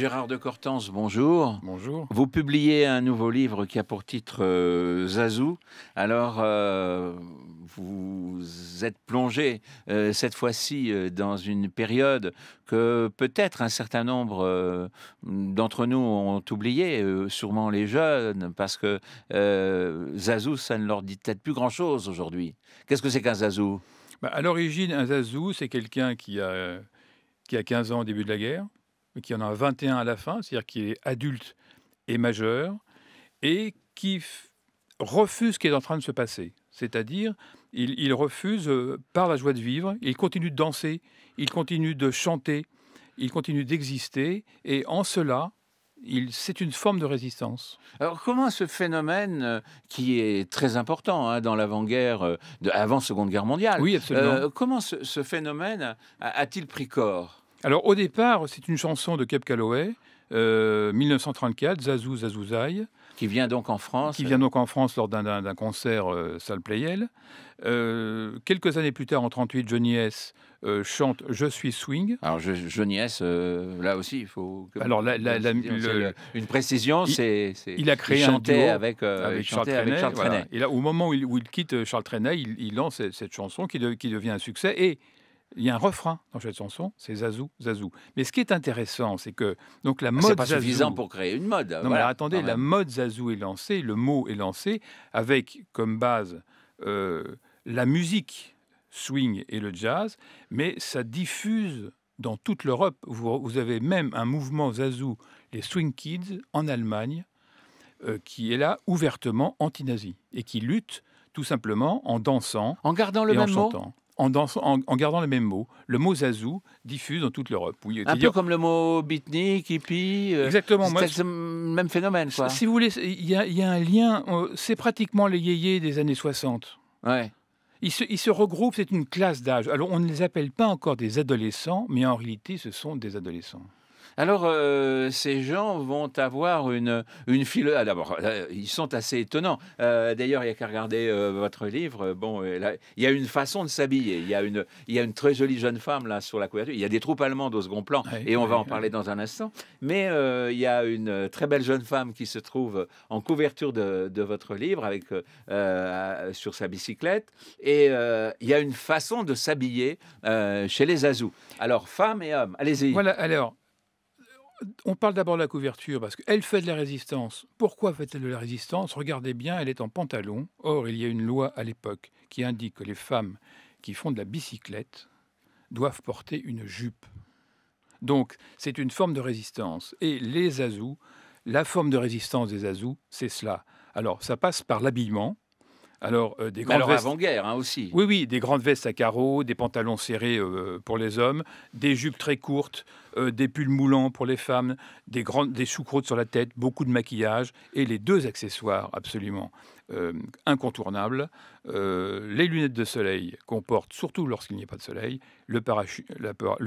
Gérard de Cortance, bonjour. Bonjour. Vous publiez un nouveau livre qui a pour titre Zazou. Alors, vous êtes plongé cette fois-ci dans une période que peut-être un certain nombre d'entre nous ont oublié, sûrement les jeunes, parce que Zazou, ça ne leur dit peut-être plus grand-chose aujourd'hui. Qu'est-ce que c'est qu'un Zazou? Bah, à l'origine, un Zazou, c'est quelqu'un qui a 15 ans au début de la guerre, mais qui en a 21 à la fin, c'est-à-dire qui est adulte et majeur, et qui refuse ce qui est en train de se passer. C'est-à-dire, il refuse par la joie de vivre, il continue de danser, il continue de chanter, il continue d'exister, et en cela, c'est une forme de résistance. Alors, comment ce phénomène, qui est très important hein, dans l'avant-guerre, avant Seconde Guerre mondiale, Oui, absolument. comment ce phénomène a-t-il pris corps? Alors, au départ, c'est une chanson de Cab Calloway, 1934, Zazou, Zazouzaï, Qui vient donc en France? qui vient donc en France lors d'un concert salle Playel. Quelques années plus tard, en 1938, Johnny S. Chante Je suis swing. Alors, Johnny S, là aussi, il faut Alors, une précision, il, c'est il a créé un chanter duo avec, avec Charles Trenet. Charles Voilà. Trenet. Et là, au moment où il quitte Charles Trenet, il lance cette chanson qui devient un succès. Et il y a un refrain dans cette chanson, c'est Zazou, Zazou. Mais ce qui est intéressant, c'est que donc la C'est mode pas Zazou. suffisant pour créer une mode. Non, mais Voilà, attendez, quand la même. mode Zazou est lancée, le mot est lancé, avec comme base la musique swing et le jazz, mais ça diffuse dans toute l'Europe. Vous avez même un mouvement Zazou, les Swing Kids, en Allemagne, qui est là ouvertement anti-nazi et qui lutte tout simplement en dansant En gardant le et en même mot? chantant. En, dansant, en gardant le même mot. Le mot Zazou diffuse dans toute l'Europe. Oui, Un peu c'est-à-dire- comme le mot beatnik, hippie. Exactement. Moi, C'est le même phénomène, quoi. si vous voulez, il y a un lien. C'est pratiquement les yéyés des années 60. Ouais. Ils se regroupent, c'est une classe d'âge. Alors, on ne les appelle pas encore des adolescents, mais en réalité, ce sont des adolescents. Alors, ces gens vont avoir une philo. Ah, d'abord, ils sont assez étonnants. D'ailleurs, il n'y a qu'à regarder votre livre. Bon, là, il y a une façon de s'habiller. Il y a une très jolie jeune femme là sur la couverture. Il y a des troupes allemandes au second plan, Ouais, et on va en ouais, parler dans un instant. Mais il y a une très belle jeune femme qui se trouve en couverture de votre livre avec sur sa bicyclette. Et il y a une façon de s'habiller chez les Azous. Alors, femmes et hommes, allez-y. Voilà, alors, on parle d'abord de la couverture parce qu'elle fait de la résistance. Pourquoi fait-elle de la résistance? Regardez bien, elle est en pantalon. Or, il y a une loi à l'époque qui indique que les femmes qui font de la bicyclette doivent porter une jupe. Donc, c'est une forme de résistance. Et les Azous, la forme de résistance des Azous, c'est cela. Alors, ça passe par l'habillement. Alors, des Mais grandes alors, vestes. avant-guerre hein, aussi. Oui, oui, des grandes vestes à carreaux, des pantalons serrés pour les hommes, des jupes très courtes, des pulls moulants pour les femmes, des choucroutes sur la tête, beaucoup de maquillage et les deux accessoires absolument incontournables, les lunettes de soleil qu'on porte surtout lorsqu'il n'y a pas de soleil, le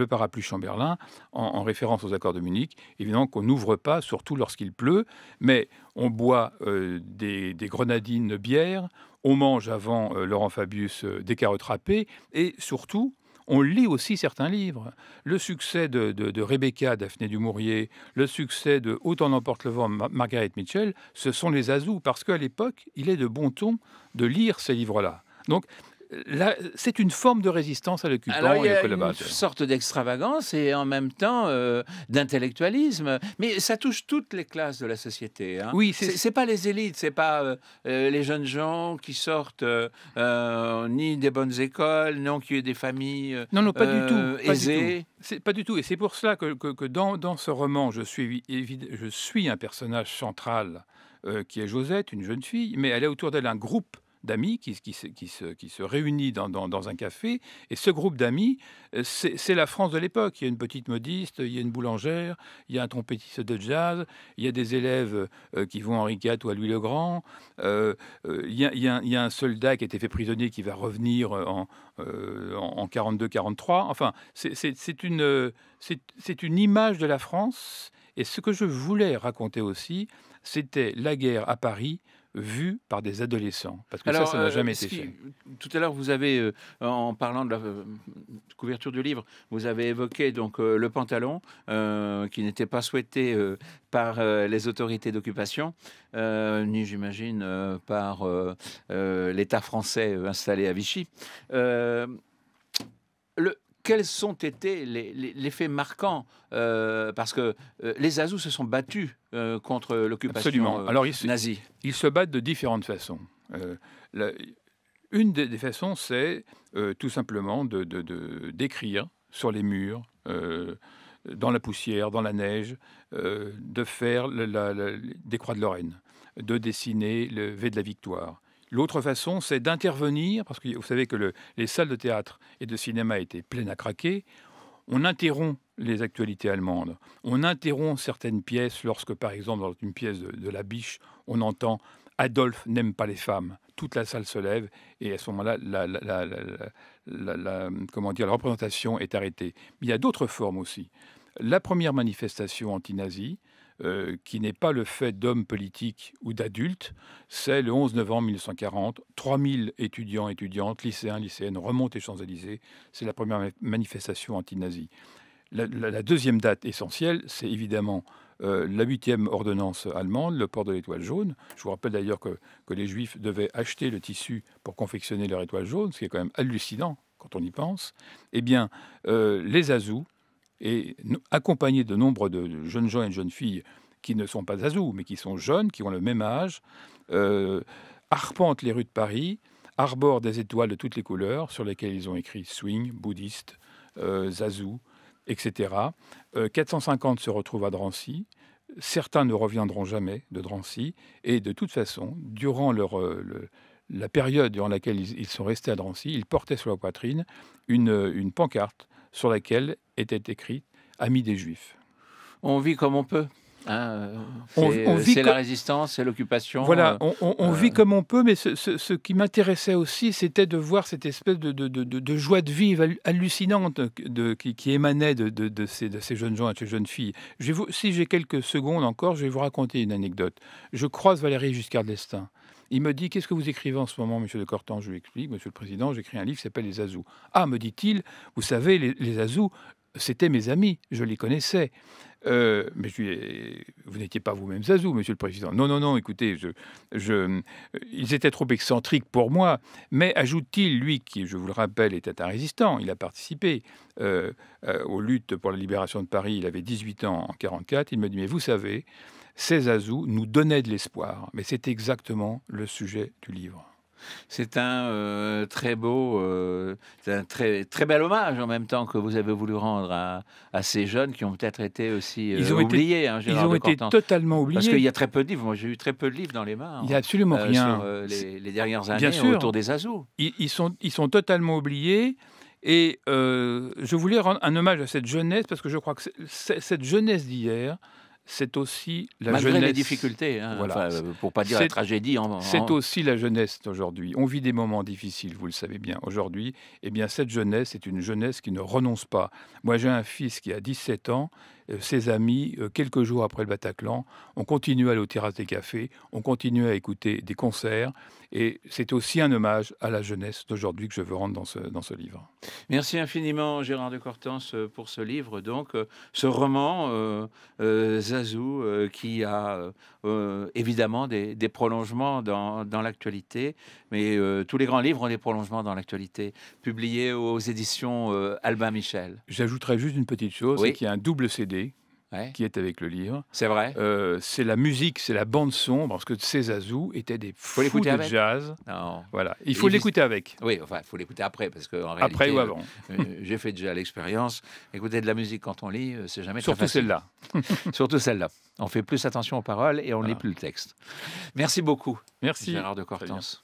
parapluie Chamberlain en référence aux accords de Munich, évidemment qu'on n'ouvre pas, surtout lorsqu'il pleut, mais on boit des grenadines de bière, on mange avant Laurent Fabius des carottes râpées et surtout, on lit aussi certains livres. Le succès de Rebecca, Daphné du Maurier, le succès de Autant n'emporte le vent, Margaret Mitchell, ce sont les Azous, parce qu'à l'époque, il est de bon ton de lire ces livres-là. Donc, là, c'est une forme de résistance à Alors, l'occupant il y et aux a une collaborateurs. sorte d'extravagance et en même temps d'intellectualisme. Mais ça touche toutes les classes de la société. Hein. Oui, C'est pas les élites, c'est pas les jeunes gens qui sortent ni des bonnes écoles, non qui aient des familles non, non, pas du tout. Pas du aisées. tout. Pas du tout. Et c'est pour cela que dans ce roman, je suis un personnage central qui est Josette, une jeune fille, mais elle a autour d'elle un groupe d'amis qui se réunit dans un café. Et ce groupe d'amis, c'est la France de l'époque. Il y a une petite modiste, il y a une boulangère, il y a un trompettiste de jazz, il y a des élèves qui vont à Henri IV ou à Louis-le-Grand. Il y a un soldat qui a été fait prisonnier qui va revenir en 42-43. Enfin, c'est une image de la France. Et ce que je voulais raconter aussi, c'était la guerre à Paris vu par des adolescents. Parce que Alors, ça n'a jamais été fait. tout à l'heure, vous avez, en parlant de la couverture du livre, vous avez évoqué donc le pantalon qui n'était pas souhaité par les autorités d'occupation, ni j'imagine par l'État français installé à Vichy. Quels ont été les faits marquants parce que les Azous se sont battus contre l'occupation Alors, nazie. ils se battent de différentes façons. Une des façons, c'est tout simplement d'écrire sur les murs, dans la poussière, dans la neige, de faire des croix de Lorraine, de dessiner le V de la victoire. L'autre façon, c'est d'intervenir, parce que vous savez que les salles de théâtre et de cinéma étaient pleines à craquer. On interrompt les actualités allemandes. On interrompt certaines pièces lorsque, par exemple, dans une pièce de La Biche, on entend « Adolphe n'aime pas les femmes ». Toute la salle se lève et à ce moment-là, la représentation est arrêtée. Mais il y a d'autres formes aussi. La première manifestation anti-nazie, qui n'est pas le fait d'hommes politiques ou d'adultes, c'est le 11 novembre 1940. 3000 étudiants, étudiantes, lycéens, lycéennes remontent les Champs-Élysées. C'est la première manifestation anti-nazie. La deuxième date essentielle, c'est évidemment la 8e ordonnance allemande, le port de l'étoile jaune. Je vous rappelle d'ailleurs que les Juifs devaient acheter le tissu pour confectionner leur étoile jaune, ce qui est quand même hallucinant quand on y pense. Eh bien, les Azous, et accompagnés de nombre de jeunes gens et de jeunes filles qui ne sont pas Azous, mais qui sont jeunes, qui ont le même âge, arpentent les rues de Paris, arborent des étoiles de toutes les couleurs sur lesquelles ils ont écrit swing, bouddhiste, Zazou, etc. 450 se retrouvent à Drancy. Certains ne reviendront jamais de Drancy. Et de toute façon, durant la période durant laquelle ils sont restés à Drancy, ils portaient sur la poitrine une pancarte sur laquelle était écrit « Amis des Juifs ». On vit comme on peut. Hein, c'est la résistance, c'est l'occupation. Voilà, on vit comme on peut, mais ce qui m'intéressait aussi, c'était de voir cette espèce de joie de vivre hallucinante qui émanait de ces jeunes gens et de ces jeunes filles. Si j'ai quelques secondes encore, je vais vous raconter une anecdote. Je croise Valéry Giscard d'Estaing. Il me dit « Qu'est-ce que vous écrivez en ce moment, monsieur de Cortan ?» Je lui explique « Monsieur le Président, j'écris un livre qui s'appelle Les Azous. »« Ah, me dit-il, vous savez, les Azous, c'était mes amis, je les connaissais. » Mais je lui vous n'étiez pas vous-même Zazou, monsieur le Président. Non, non, non, écoutez, ils étaient trop excentriques pour moi. Mais ajoute-t-il, lui, qui, je vous le rappelle, était un résistant, il a participé aux luttes pour la libération de Paris, il avait 18 ans en 1944, il me dit, mais vous savez, ces Zazous nous donnaient de l'espoir. Mais c'est exactement le sujet du livre. C'est un très beau, c'est un très, très bel hommage en même temps que vous avez voulu rendre à ces jeunes qui ont peut-être été aussi oubliés. Ils ont été totalement oubliés. Parce qu'il y a très peu de livres. Moi, j'ai eu très peu de livres dans les mains. Il n'y a absolument rien. Sur les dernières années autour des Azous. Ils sont totalement oubliés. Et je voulais rendre un hommage à cette jeunesse parce que je crois que cette jeunesse d'hier, c'est aussi la Malgré jeunesse. Les difficultés, hein, voilà. Pour ne pas dire la tragédie. C'est aussi la jeunesse d'aujourd'hui. On vit des moments difficiles, vous le savez bien. Aujourd'hui, eh bien, cette jeunesse est une jeunesse qui ne renonce pas. Moi, j'ai un fils qui a 17 ans. Ses amis, quelques jours après le Bataclan, on continue à aller aux terrasses des cafés, on continue à écouter des concerts. Et c'est aussi un hommage à la jeunesse d'aujourd'hui que je veux rendre dans ce livre. Merci infiniment, Gérard de Cortance, pour ce livre. Donc, ce roman, Zazou, qui a évidemment des prolongements dans l'actualité. Mais tous les grands livres ont des prolongements dans l'actualité, publiés aux éditions Albin Michel. J'ajouterais juste une petite chose, c'est qu'il y a un double CD qui est avec le livre. C'est vrai. C'est la musique, c'est la bande son, parce que ces Azous étaient des fous de jazz. Non. Voilà, il faut l'écouter avec. Oui, enfin, il faut l'écouter après, parce que en après réalité, ou avant. J'ai fait déjà l'expérience. Écouter de la musique quand on lit, c'est jamais Surtout très facile. celle-là. Surtout celle-là. On fait plus attention aux paroles et on ne lit plus le texte. Merci beaucoup. Merci. Gérard de Cortance.